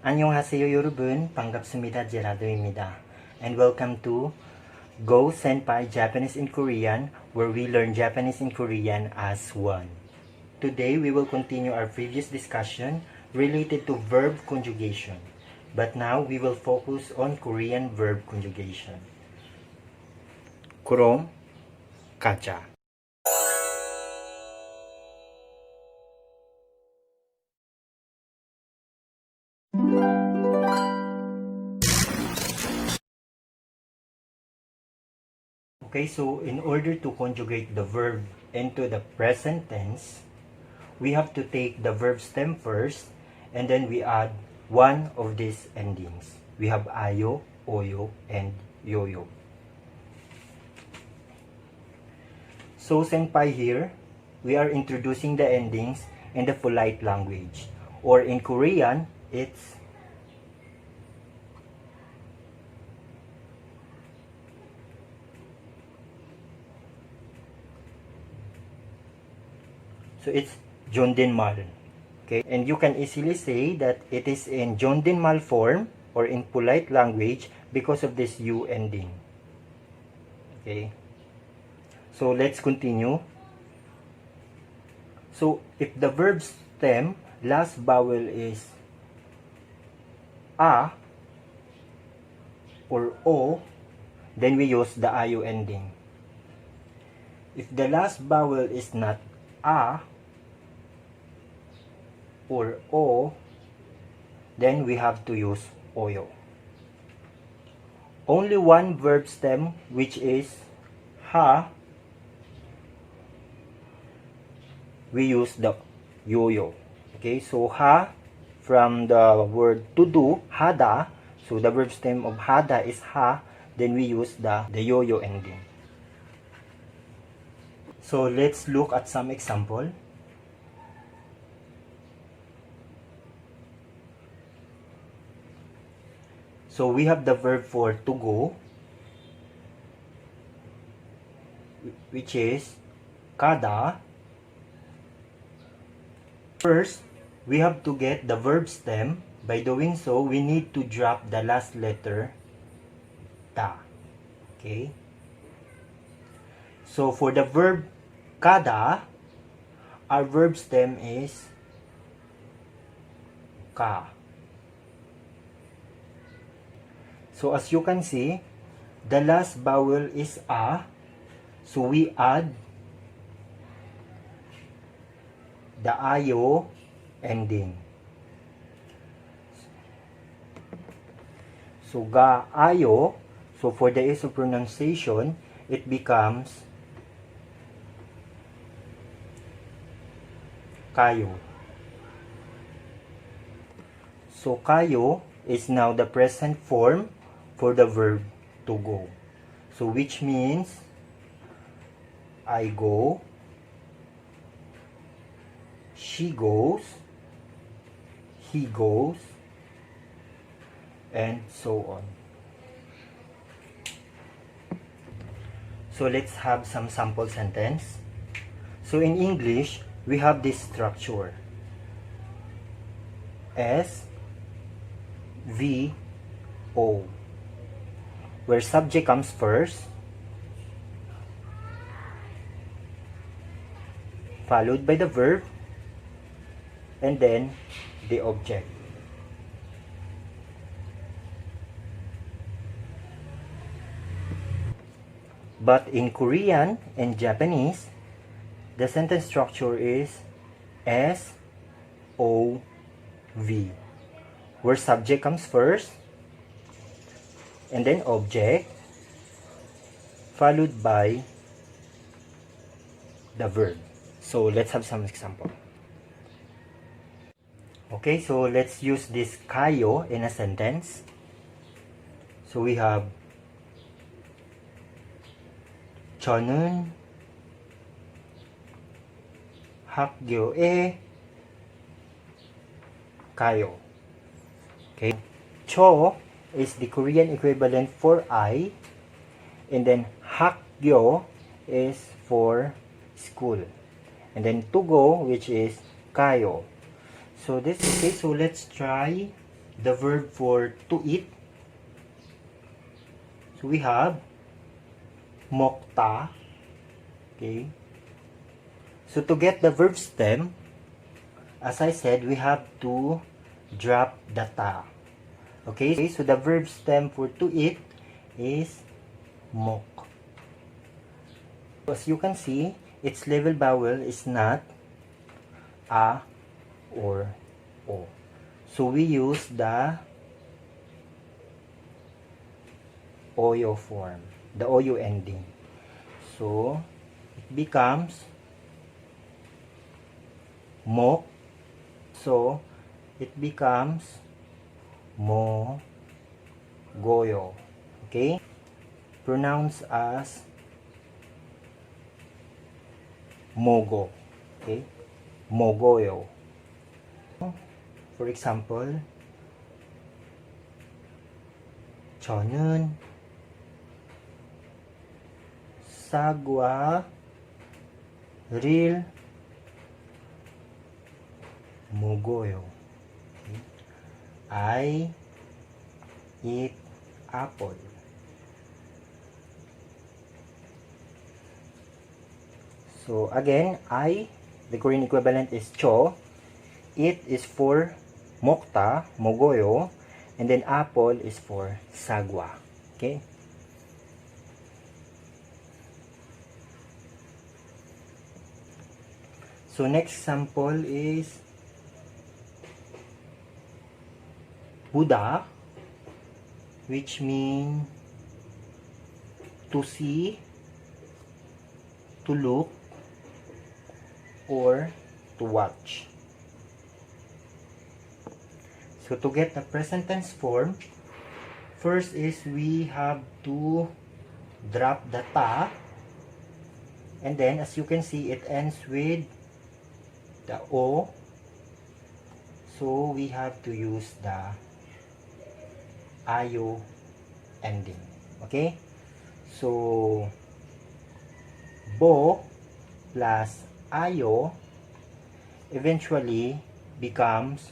안녕하세요 여러분, 반갑습니다. 제라도입니다. And welcome to Go Senpai Japanese in Korean, where we learn Japanese in Korean as one. Today we will continue our previous discussion related to verb conjugation. But now we will focus on Korean verb conjugation. 그럼 가자. Okay, so in order to conjugate the verb into the present tense, we have to take the verb stem first, and then we add one of these endings. We have ayo, oyo, and yoyo. So senpai here, we are introducing the endings in the polite language. Or in Korean, it's 존댓말. Okay, and you can easily say that it is in 존댓말 form or in polite language because of this U ending. Okay, so let's continue. So if the verb stem last vowel is a or o, then we use the ayo ending. If the last vowel is not a or o, then we have to use oyo. Only one verb stem, which is ha, we use the yoyo. Okay, so ha from the word to do, hada, so the verb stem of hada is ha, then we use the yoyo ending. So let's look at some example. So we have the verb for to go, which is kada. First, we have to get the verb stem. By doing so, we need to drop the last letter ta. Okay? So for the verb kada, our verb stem is ka. So as you can see, the last vowel is a, so we add the ayo ending. So ga ayo, so for the ease of pronunciation, it becomes kayo. So kayo is now the present form for the verb to go. So which means I go, she goes, he goes, and so on. So let's have some sample sentence. So in English, we have this structure. S, V, O, where subject comes first, followed by the verb, and then the object. But in Korean and Japanese, the sentence structure is S, O, V, where subject comes first, and then object, followed by the verb. So let's have some example. Okay, so let's use this kayo in a sentence. So we have 저는 학교에 가요. Okay, 저 is the Korean equivalent for I, and then 학교 is for school, and then to go, which is 가요. So this, okay, so let's try the verb for to eat. So we have 먹다. Okay. So to get the verb stem, as I said, we have to drop the ta. Okay, so the verb stem for to eat is 먹. As you can see, its level vowel is not a or o. So we use the oyo form, the oyo ending. So it becomes mo. So it becomes mo goyo. Okay? Pronounced as mogo. Okay? Mogoyo. For example, 저는 사과를 먹어요. Okay? I eat apple. So again, I, the Korean equivalent is cho. It is for 먹다, 먹어요. And then apple is for sagwa. Okay? So next example is Buddha, which means to see, to look, or to watch. So to get the present tense form, first is we have to drop the ta, and then as you can see, it ends with the o. So we have to use the ayo ending. Okay? So bo plus ayo eventually becomes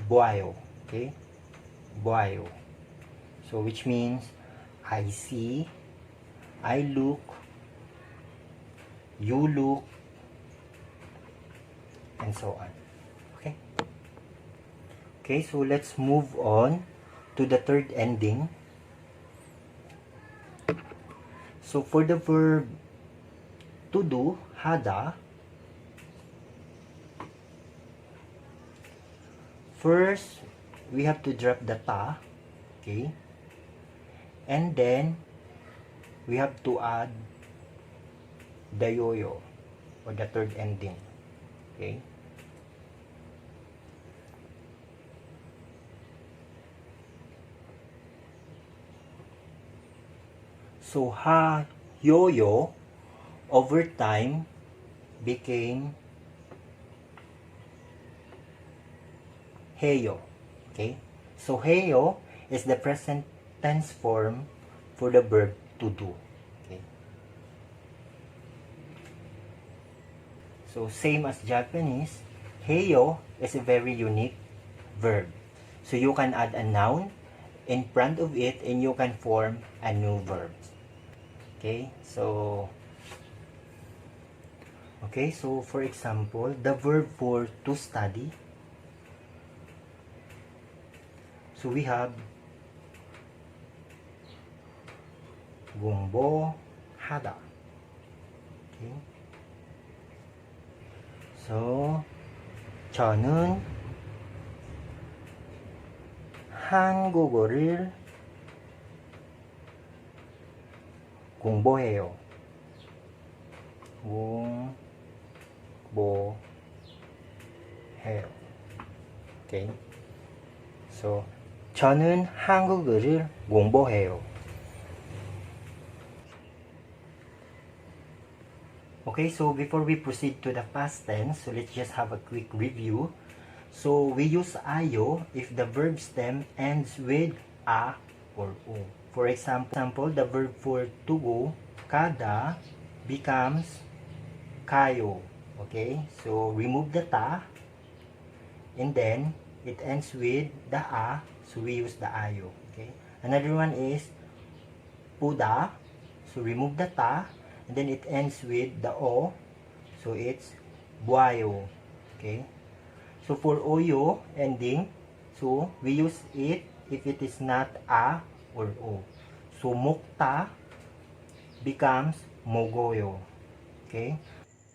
boayo. Okay? Boayo. So which means I see, I look, you look, and so on. Okay? Okay, so let's move on to the third ending. So for the verb to do, hada, first we have to drop the ta, okay, and then we have to add the yoyo or the third ending. Okay. So ha yoyo over time became heyo. Okay? So heyo is the present tense form for the verb to do. Okay? So same as Japanese, heyo is a very unique verb. So you can add a noun in front of it and you can form a new verb. Okay? So for example, the verb for to study. So we have 공부하다. Okay. So 저는 한국어를 공부해요. 공부해요. Okay. So 저는 한국어를 공부해요. Okay, so before we proceed to the past tense, so let's just have a quick review. So we use ayo if the verb stem ends with a or o. For example, the verb for to go, kada, becomes kayo. Okay, so remove the ta and then it ends with the a, so we use the ayo. Okay. Another one is puda, so remove the ta, and then it ends with the o, so it's buayo. Okay. So for oyo ending, so we use it if it is not a or o. So mukta becomes mogoyo. Okay.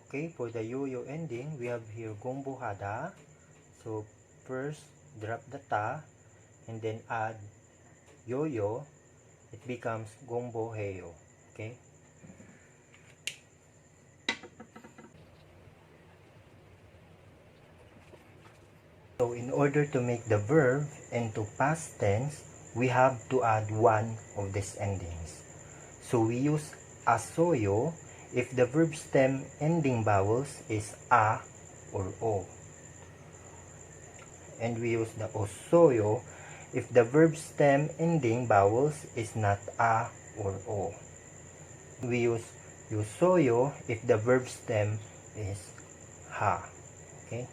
Okay, for the yo-yo ending, we have here gombohada. So first drop the ta and then add yo-yo, it becomes gomboheyo. Okay. So in order to make the verb into past tense, we have to add one of these endings. So we use asoyo if the verb stem ending vowels is a or o. And we use the osoyo if the verb stem ending vowels is not a or o. We use yosoyo if the verb stem is ha. Okay?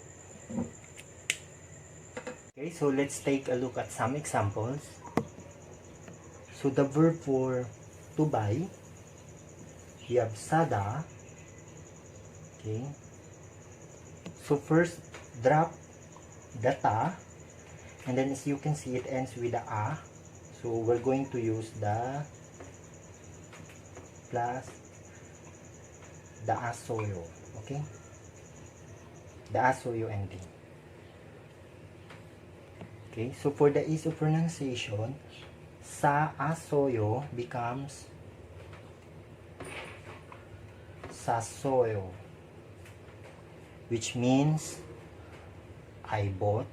Okay, so let's take a look at some examples. So the verb for to buy, we have sada. Okay. So first, drop the ta, and then as you can see, it ends with the a. So we're going to use the plus the asoyo. Okay. The asoyo ending. Okay, so for the ease of pronunciation, sa asoyo becomes sasoyo, which means I bought,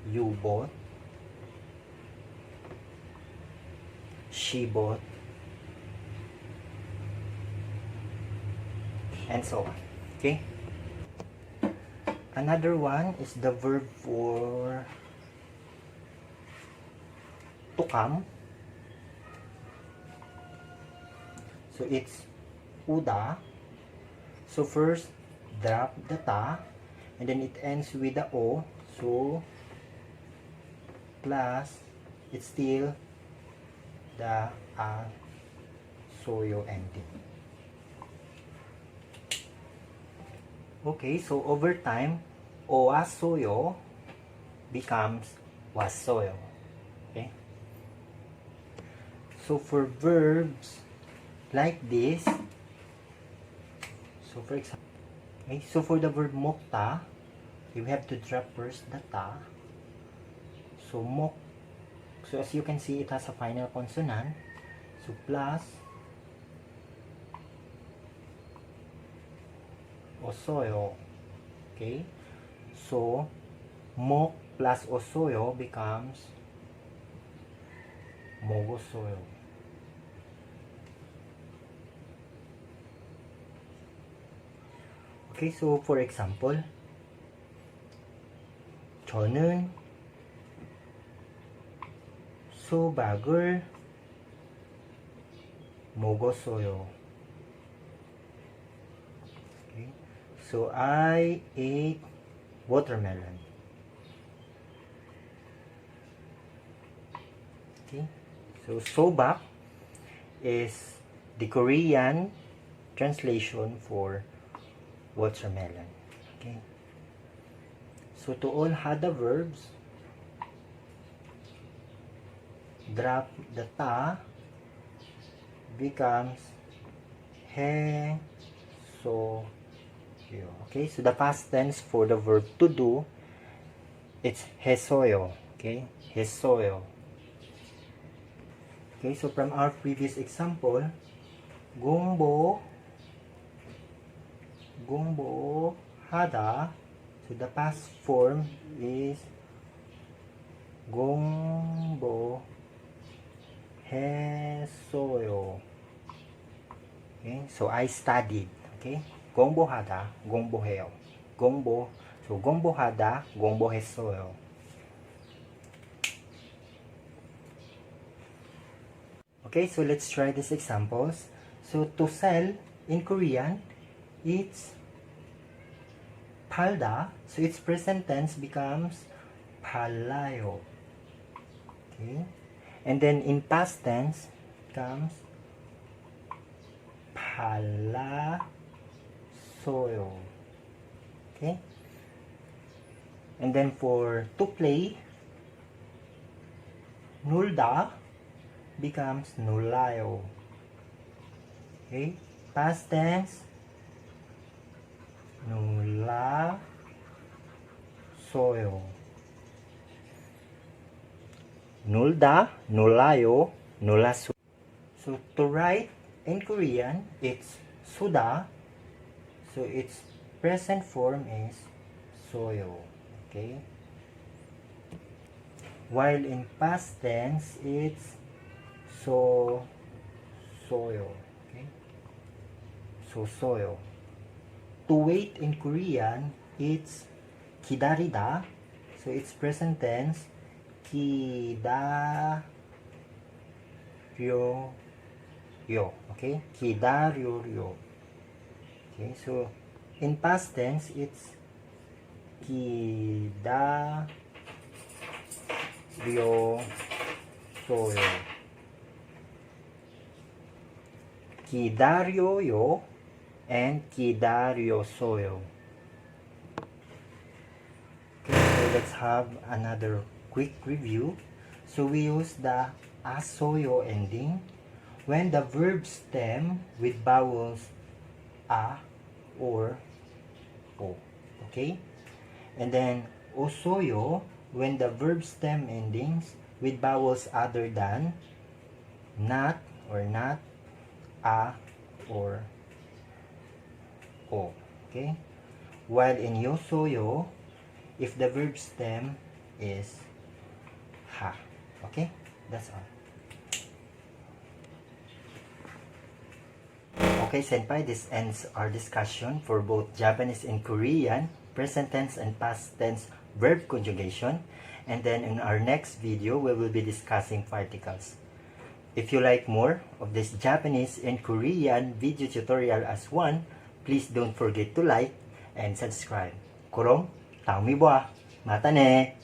you bought, she bought, and so on. Okay. Another one is the verb for to come. So it's uda. So first, drop the ta, and then it ends with the o. So plus, it's still the soyo ending. Okay, so over time, oasoyo becomes wasoyo. Okay? So for verbs like this, so for example, okay, so for the verb mokta, you have to drop first the ta. So mok, so as you can see, it has a final consonant. So plus osoyo. Okay, so mok plus osoyo becomes mogosoyo. Okay, so for example, 저는 수박을 먹었어요. Okay. So I ate watermelon. Okay. So sobak is the Korean translation for watermelon. Okay. So to all hada verbs, drop the ta becomes he, so, yo. Okay, so the past tense for the verb to do, it's hesoyo. Okay, hesoyo. Okay, so from our previous example, gumbo hada, so the past form is gumbo hesoyo. Okay, so I studied. Okay, gombohada, gomboheo. Gombo, so gombohada, gombohesoyo. Okay, so let's try these examples. So to sell in Korean, it's palda, so its present tense becomes palayo. Okay? And then in past tense becomes palasoyo. Okay? And then for to play, nulda becomes nulayo. Okay? Past tense, nula soyo. Nulda, nulayo, nulaso. So to write in Korean, it's suda. So its present form is soyo. Okay? While in past tense, it's soyo. Okay? So soyo. To wait in Korean, it's kidarida. So its present tense, kidaryo yo. Okay? Kidaryo. Okay? So in past tense, it's kidaryo soyo. Kidaryo yo and kidaryo soyo. Okay, so let's have another quick review. So we use the asoyo ending when the verb stem with vowels a or o. Okay? And then osoyo when the verb stem endings with vowels other than not or not, a or o. Okay? While in yosoyo, if the verb stem is ha. Okay? That's all. Okay, Senpai, this ends our discussion for both Japanese and Korean present tense and past tense verb conjugation. And then in our next video, we will be discussing particles. If you like more of this Japanese and Korean video tutorial as one, please don't forget to like and subscribe. Kurong, taomiboa, mata ne!